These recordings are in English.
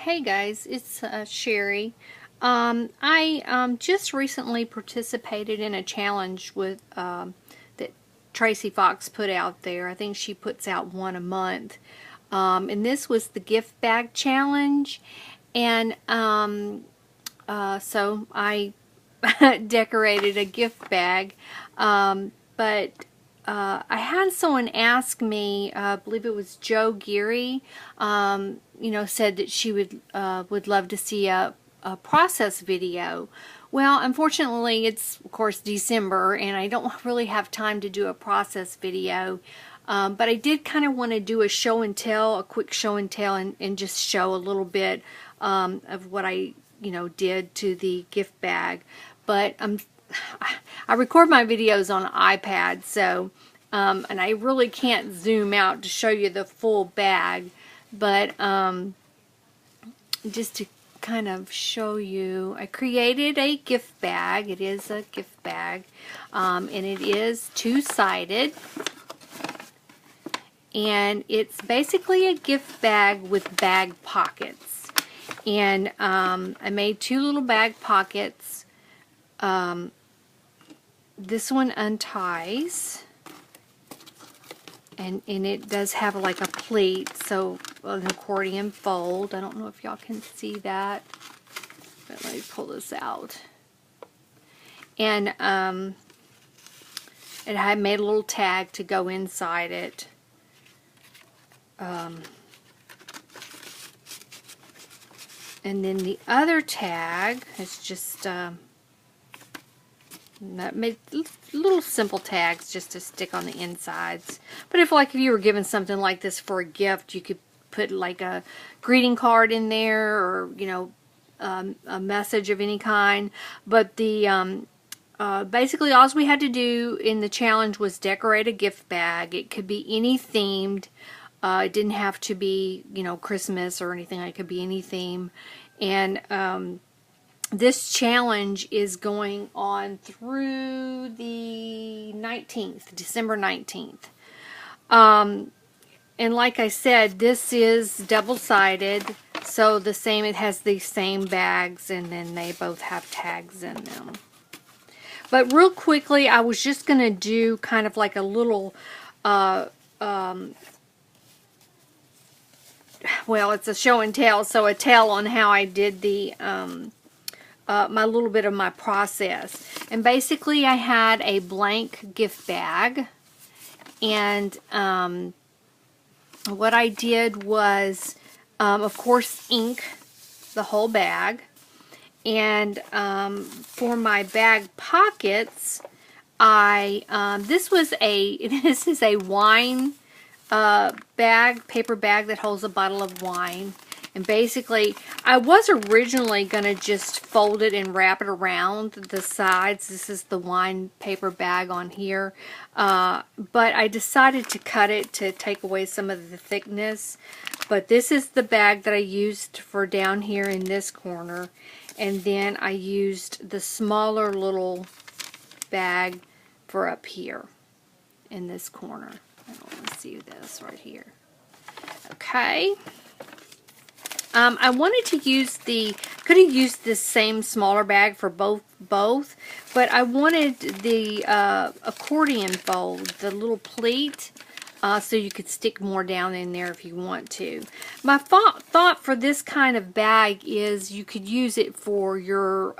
Hey guys, it's Sherry. I just recently participated in a challenge with that Tracie Fox put out there. I think she puts out one a month, and this was the gift bag challenge. And so I decorated a gift bag, but I had someone ask me, I believe it was Joe Geary, said that she would love to see a process video. Well, unfortunately, it's of course December, and I don't really have time to do a process video. But I did kind of want to do a show and tell, a quick show and tell, and just show a little bit of what I did to the gift bag. But I record my videos on an iPad, so and I really can't zoom out to show you the full bag, but just to kind of show you, I created a gift bag. It is a gift bag, and it is two-sided, and it's basically a gift bag with bag pockets. And I made two little bag pockets. This one unties, and it does have like a pleat, so an accordion fold. I don't know if y'all can see that, but let me pull this out. And I made a little tag to go inside it. And then the other tag is just made little simple tags just to stick on the insides. But if you were given something like this for a gift, you could put like a greeting card in there, or a message of any kind. But the basically all we had to do in the challenge was decorate a gift bag. It could be any themed. It didn't have to be Christmas or anything. It could be any theme. And this challenge is going on through the 19th, December 19th. And like I said, this is double-sided, so it has the same bags, and then they both have tags in them. But real quickly, I was just going to do kind of like a little, well, it's a show and tell, so a tell on how I did the my little bit of my process. And basically I had a blank gift bag, and what I did was of course ink the whole bag. And for my bag pockets, this is a wine bag, paper bag that holds a bottle of wine. And basically, I was originally going to just fold it and wrap it around the sides. This is the wine paper bag on here. But I decided to cut it to take away some of the thickness. But this is the bag that I used for down here in this corner. And then I used the smaller little bag for up here in this corner. I don't want to see this right here. Okay. I wanted to use could have used this same smaller bag for both, but I wanted the accordion fold, the little pleat, so you could stick more down in there if you want to. My thought for this kind of bag is you could use it for your,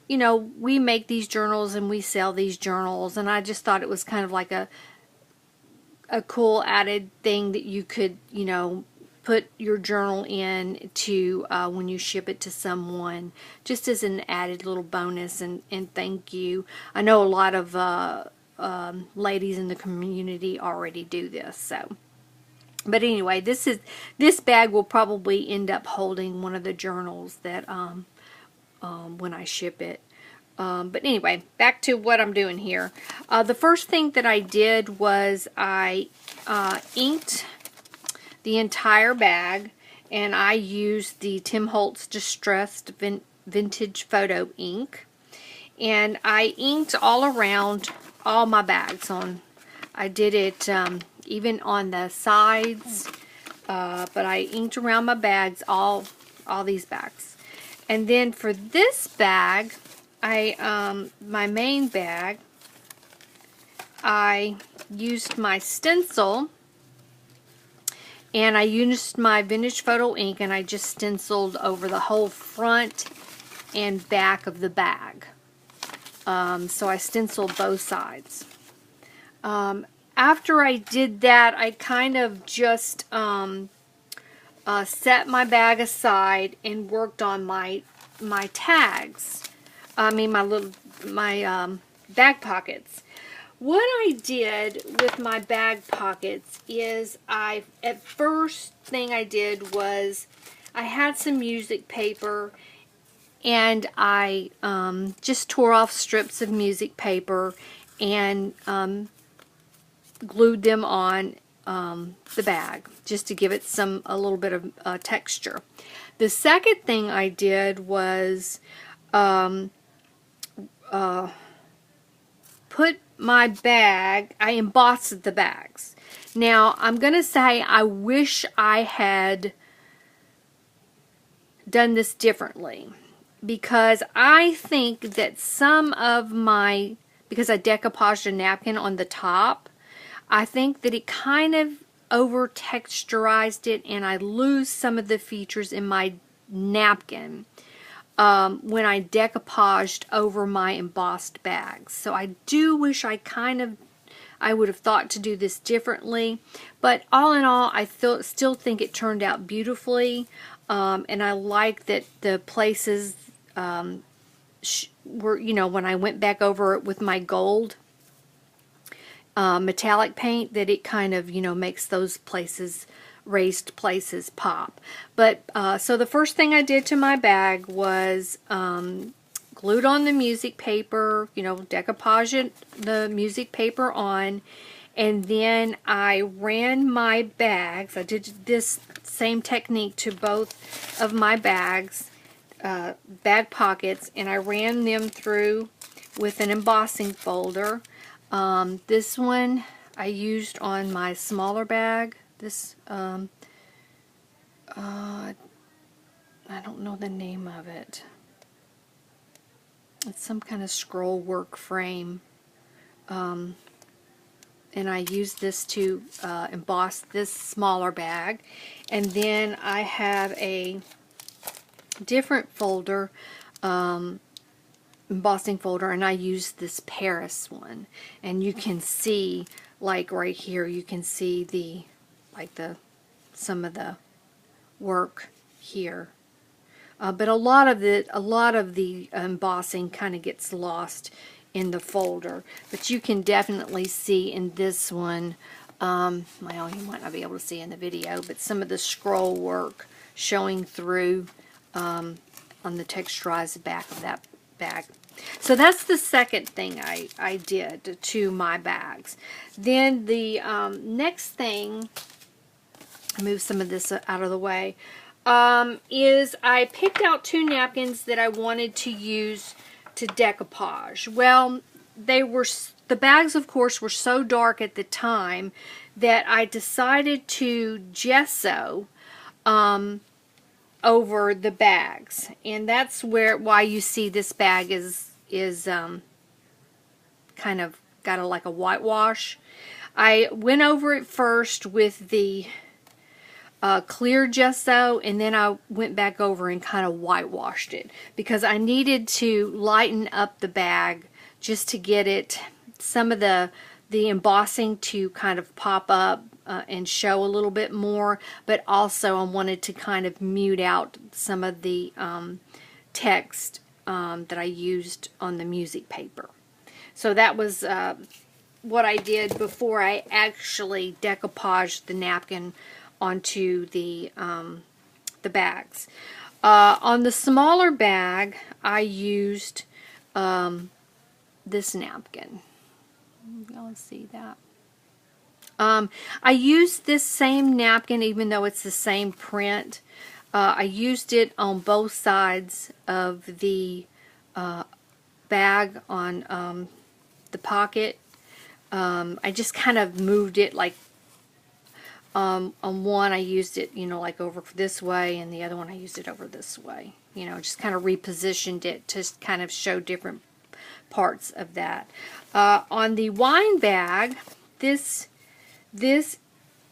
we make these journals and we sell these journals, and I just thought it was kind of like a cool added thing that you could, put your journal in to when you ship it to someone, just as an added little bonus and thank you. I know a lot of ladies in the community already do this. So, but anyway, this bag will probably end up holding one of the journals that when I ship it. But anyway, back to what I'm doing here. The first thing that I did was I inked the entire bag, and I used the Tim Holtz Distressed Vintage Photo ink, and I inked all around all my bags. I did it even on the sides but I inked around my bags, all these bags. And then for this bag, my main bag, I used my stencil, and I used my vintage photo ink, and I just stenciled over the whole front and back of the bag. So I stenciled both sides. After I did that, I kind of just set my bag aside and worked on my tags. My bag pockets. What I did with my bag pockets is first thing I did was I had some music paper, and I just tore off strips of music paper and glued them on the bag just to give it a little bit of texture. The second thing I did was put my bag, I embossed the bags. Now, I'm going to say I wish I had done this differently, because I think that because I decoupaged a napkin on the top, I think that it kind of over texturized it, and I lose some of the features in my napkin when I decoupaged over my embossed bags. So I do wish I would have thought to do this differently, but all in all, I still think it turned out beautifully, and I like that the places were, when I went back over it with my gold metallic paint, that it kind of, makes those raised places pop. But so the first thing I did to my bag was glued on the music paper, decoupage the music paper on, and then I ran my bags. I did this same technique to both of my bags, bag pockets, and I ran them through with an embossing folder. This one I used on my smaller bag. This, I don't know the name of it. It's some kind of scroll work frame. And I used this to emboss this smaller bag. And then I have a different folder, embossing folder, and I used this Paris one. And you can see, like right here, you can see some of the work here. But a lot of the embossing kind of gets lost in the folder. But you can definitely see in this one, well, you might not be able to see in the video, but some of the scroll work showing through on the texturized back of that bag. So that's the second thing I did to my bags. Then the next thing, I move some of this out of the way, is I picked out 2 napkins that I wanted to use to decoupage. Well, the bags, of course, were so dark at the time that I decided to gesso over the bags, and that's why you see this bag is kind of got like a whitewash. I went over it first with the clear gesso, and then I went back over and kind of whitewashed it because I needed to lighten up the bag just to get some of the embossing to kind of pop up and show a little bit more, but also I wanted to kind of mute out some of the text that I used on the music paper. So that was what I did before I actually decoupaged the napkin onto the bags. On the smaller bag, I used this napkin. Y'all see that? I used this same napkin, even though it's the same print. I used it on both sides of the bag on the pocket. I just kind of moved it like On one I used it, you know, like over this way, and the other one I used it over this way. You know, just kind of repositioned it to kind of show different parts of that. On the wine bag, this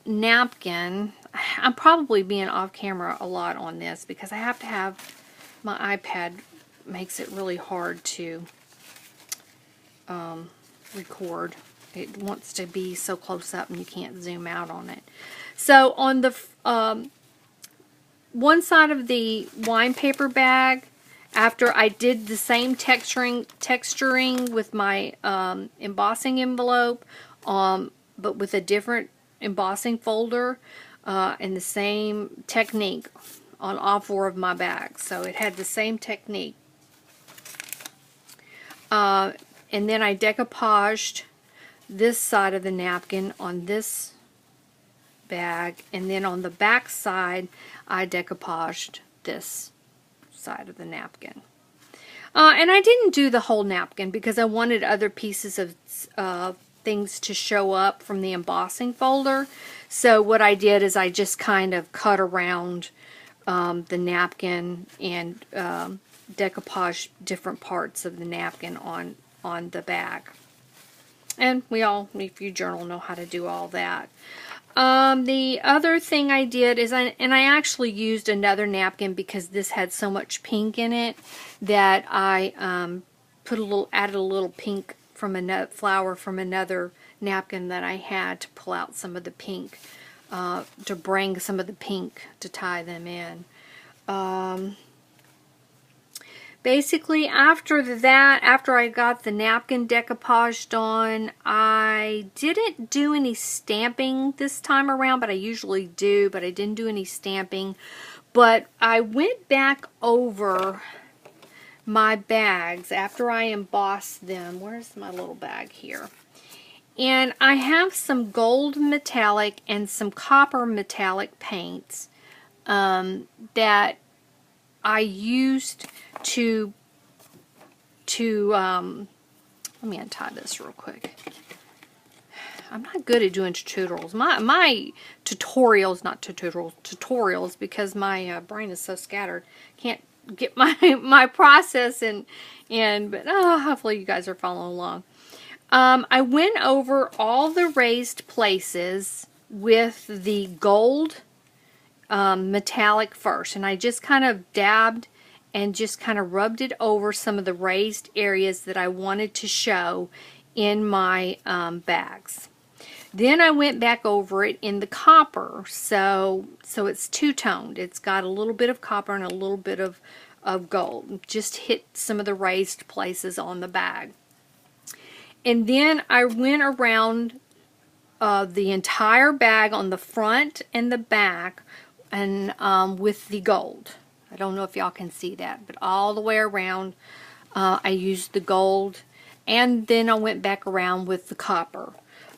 napkin, I'm probably being off camera a lot on this because I have to have, my iPad makes it really hard to record. It wants to be so close up and you can't zoom out on it. So on the one side of the wine paper bag, after I did the same texturing with my embossing envelope, but with a different embossing folder and the same technique on all four of my bags. So it had the same technique. And then I decoupaged this side of the napkin on this bag, and then on the back side I decoupaged this side of the napkin. And I didn't do the whole napkin because I wanted other pieces of things to show up from the embossing folder. So what I did is I just kind of cut around the napkin and decoupaged different parts of the napkin on the bag. And we all, if you journal, know how to do all that. The other thing I did is, I actually used another napkin because this had so much pink in it that I added a little pink from a flower from another napkin that I had to pull out some of the pink, to bring some of the pink to tie them in. Basically, after I got the napkin decoupaged on, I didn't do any stamping this time around, but I usually do, but I didn't do any stamping. But I went back over my bags after I embossed them. Where's my little bag here? And I have some gold metallic and some copper metallic paints that I used to let me untie this real quick. I'm not good at doing tutorials. My tutorials, because my brain is so scattered, can't get my process but hopefully you guys are following along. I went over all the raised places with the gold metallic first, and I just kind of dabbed and just kind of rubbed it over some of the raised areas that I wanted to show in my bags. Then I went back over it in the copper, so it's two-toned. It's got a little bit of copper and a little bit of gold. Just hit some of the raised places on the bag. And then I went around the entire bag on the front and the back and with the gold. I don't know if y'all can see that, but all the way around I used the gold, and then I went back around with the copper.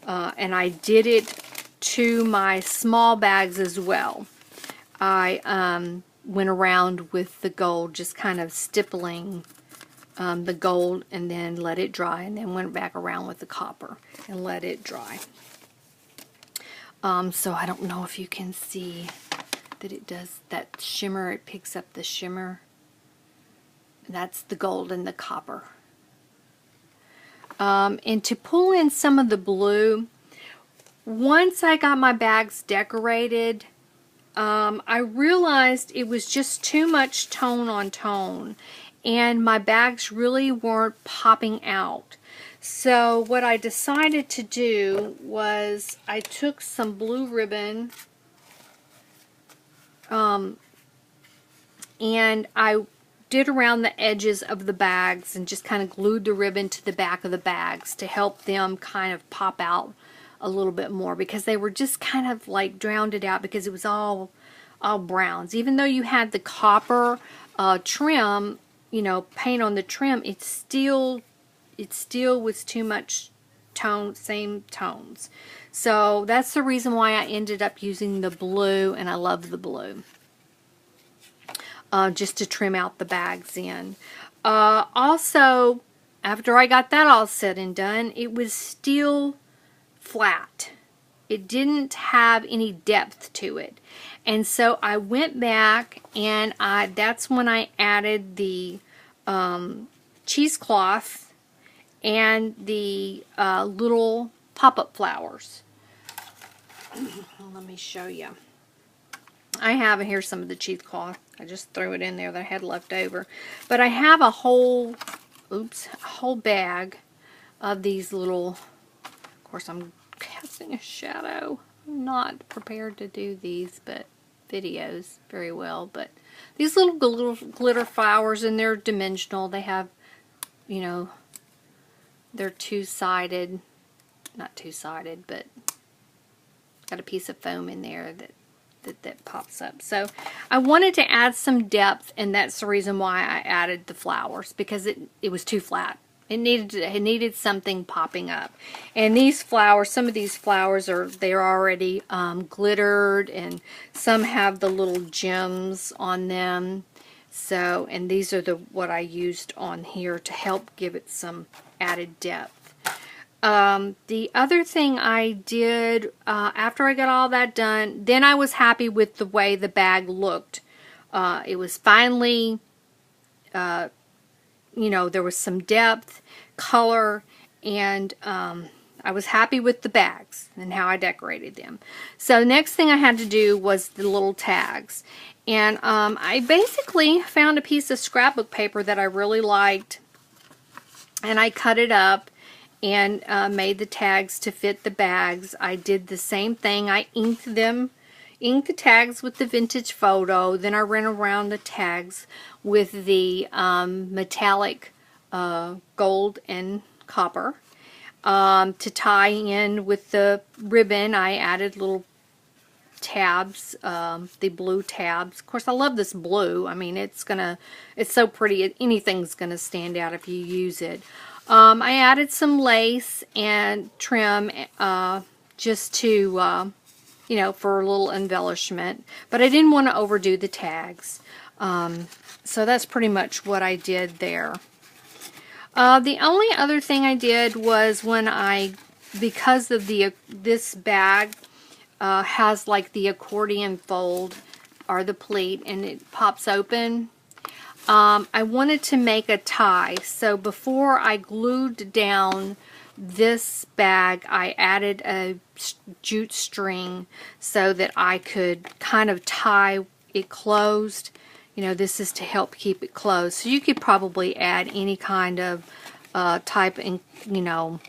And I did it to my small bags as well. I went around with the gold, just kind of stippling the gold, and then let it dry, and then went back around with the copper and let it dry. So I don't know if you can see that it does that shimmer. It picks up the shimmer. That's the gold and the copper. And to pull in some of the blue, once I got my bags decorated, I realized it was just too much tone on tone, and my bags really weren't popping out. So what I decided to do was I took some blue ribbon and I did around the edges of the bags and just kind of glued the ribbon to the back of the bags to help them kind of pop out a little bit more, because they were just kind of like drowned out because it was all browns. Even though you had the copper trim, you know, paint on the trim, it still was too much same tones. So that's the reason why I ended up using the blue, and I love the blue. Just to trim out the bags in. Also, after I got that all said and done, it was still flat. it didn't have any depth to it. And so I went back and that's when I added the cheesecloth and the little pop-up flowers. Let me show you. I have here some of the cheesecloth. I just threw it in there that I had left over. But I have a whole bag of these little, of course I'm casting a shadow. I'm not prepared to do these videos very well, but these little glitter flowers, and they're dimensional. They have, you know, they're two-sided, not two-sided, but got a piece of foam in there that pops up. So I wanted to add some depth, and that's the reason why I added the flowers, because it was too flat. It needed something popping up. And these flowers, some of these flowers they're already glittered, and some have the little gems on them. So, and these are what I used on here to help give it some added depth. The other thing I did after I got all that done, then I was happy with the way the bag looked. It was finally, you know, there was some depth, color, and I was happy with the bags and how I decorated them. So next thing I had to do was the little tags. And I basically found a piece of scrapbook paper that I really liked, and I cut it up and made the tags to fit the bags. I did the same thing. I inked the tags with the vintage photo. Then I ran around the tags with the metallic gold and copper. To tie in with the ribbon, I added little tabs, the blue tabs. Of course, I love this blue. I mean, it's so pretty. Anything's gonna stand out if you use it. I added some lace and trim just to, you know, for a little embellishment. But I didn't want to overdo the tags. So that's pretty much what I did there. The only other thing I did was because of this bag has like the accordion fold or the pleat, and it pops open. I wanted to make a tie, so before I glued down this bag, I added a jute string so that I could kind of tie it closed. You know, this is to help keep it closed. So you could probably add any kind of type, you know,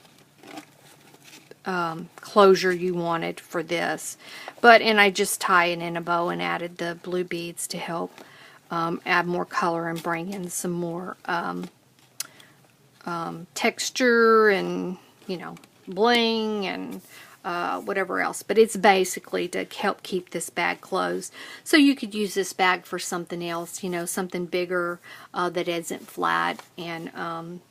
closure you wanted for this. And I just tie it in a bow and added the blue beads to help add more color and bring in some more texture and, you know, bling and whatever else. But it's basically to help keep this bag closed. So you could use this bag for something else, you know, something bigger that isn't flat, and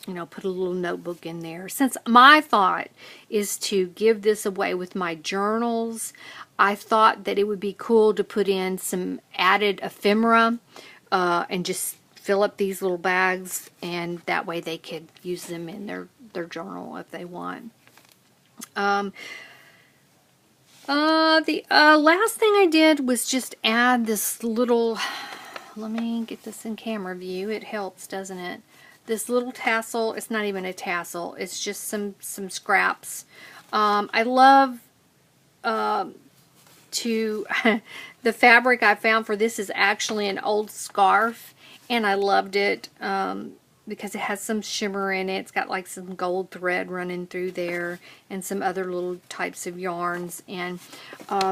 you know, put a little notebook in there. Since my thought is to give this away with my journals, I thought that it would be cool to put in some added ephemera and just fill up these little bags, and that way they could use them in their journal if they want. The last thing I did was just add this little, let me get this in camera view. It helps, doesn't it? This little tassel. It's not even a tassel. It's just some scraps. I love the fabric I found for this is actually an old scarf, and I loved it because it has some shimmer in it. It's got like some gold thread running through there and some other little types of yarns, and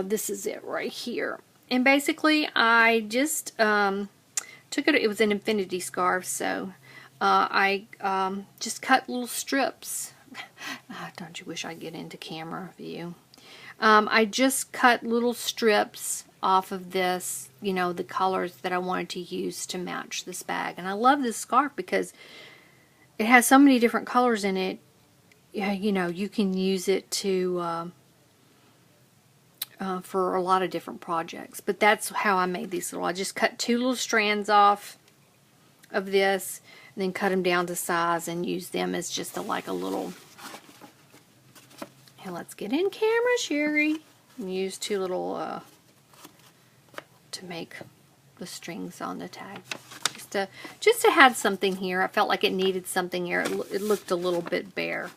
this is it right here. And basically I just took it. It was an infinity scarf, so I just cut little strips. Don't you wish I'd get into camera view? I just cut little strips off of this, you know, the colors that I wanted to use to match this bag. And I love this scarf because it has so many different colors in it. You know, you can use it to for a lot of different projects. But that's how I made these little. I just cut 2 little strands off of this, and then cut them down to size and use them as just like a little, And let's get in camera, Sherry. And use two little to make the strings on the tag. Just to have something here. I felt like it needed something here. It looked a little bit bare.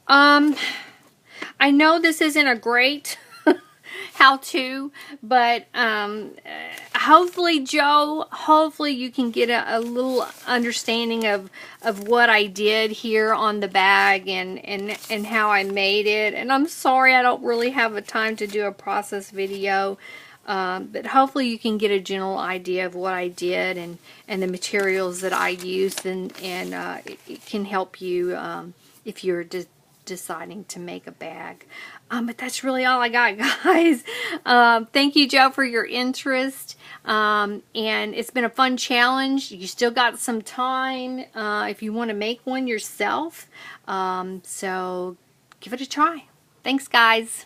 I know this isn't a great how-to, but hopefully, Joe, hopefully you can get a little understanding of what I did here on the bag and how I made it. And I'm sorry I don't really have a time to do a process video, but hopefully you can get a general idea of what I did and the materials that I used, and it can help you if you're deciding to make a bag. But that's really all I got, guys. Thank you, Joe, for your interest. And it's been a fun challenge. You still got some time if you want to make one yourself. So give it a try. Thanks, guys.